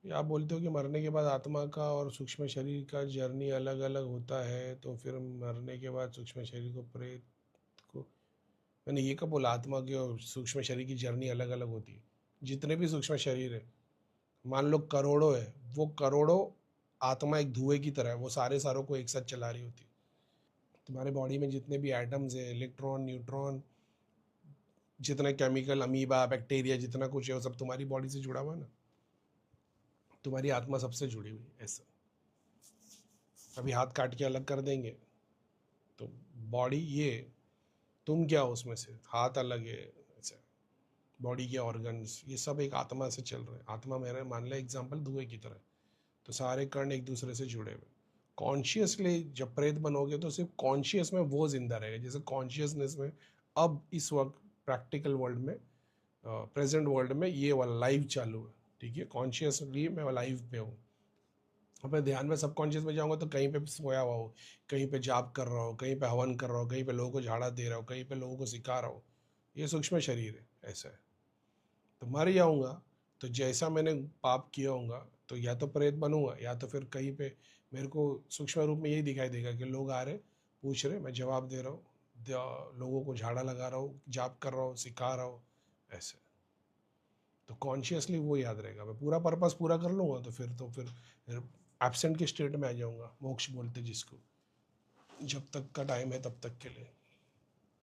या आप बोलते हो कि मरने के बाद आत्मा का और सूक्ष्म शरीर का जर्नी अलग अलग होता है, तो फिर मरने के बाद सूक्ष्म शरीर को प्रेत को, मैंने ये कब बोला आत्मा की और सूक्ष्म शरीर की जर्नी अलग अलग होती है? जितने भी सूक्ष्म शरीर है, मान लो करोड़ों है, वो करोड़ों आत्मा एक धुएं की तरह है, वो सारे सारों को एक साथ चला रही होती है। तुम्हारे बॉडी में जितने भी एटम्स है, इलेक्ट्रॉन, न्यूट्रॉन, जितने केमिकल, अमीबा, बैक्टीरिया, जितना कुछ है वो सब तुम्हारी बॉडी से जुड़ा हुआ है ना। तुम्हारी आत्मा सबसे जुड़ी हुई है, ऐसा। अभी हाथ काट के अलग कर देंगे तो बॉडी ये, तुम क्या हो उसमें से, हाथ अलग है, ऐसा। बॉडी के ऑर्गन्स ये सब एक आत्मा से चल रहे हैं। आत्मा मेरा मान लिया एग्जाम्पल धुएं की तरह, तो सारे कण एक दूसरे से जुड़े हुए। कॉन्शियसली जब प्रेत बनोगे तो सिर्फ कॉन्शियस में वो जिंदा रहेगा, जैसे कॉन्शियसनेस में अब इस वक्त प्रैक्टिकल वर्ल्ड में, प्रेजेंट वर्ल्ड में ये वाला लाइव चालू है, ठीक है। कॉन्शियसली मैं लाइव पे हूँ। अब मैं ध्यान में सबकॉन्शियस में जाऊँगा तो कहीं पे सोया हुआ हो, कहीं पे जाप कर रहा हो, कहीं पे हवन कर रहा हो, कहीं पे लोगों को झाड़ा दे रहा हो, कहीं पे लोगों को सिखा रहा हो। ये सूक्ष्म शरीर है, ऐसा है। तो मर जाऊँगा तो जैसा मैंने पाप किया होगा तो या तो प्रेत बनूंगा, या तो फिर कहीं पे मेरे को सूक्ष्म रूप में यही दिखाई देगा कि लोग आ रहे, पूछ रहे, मैं जवाब दे रहा हूँ, लोगों को झाड़ा लगा रहा हूँ, जाप कर रहा हूँ, सिखा रहा हूँ, ऐसे। तो कॉन्शियसली वो याद रहेगा। मैं पूरा पर्पस पूरा कर लूँगा तो फिर एब्सेंट के स्टेट में आ जाऊँगा, मोक्ष बोलते जिसको, जब तक का टाइम है तब तक के लिए।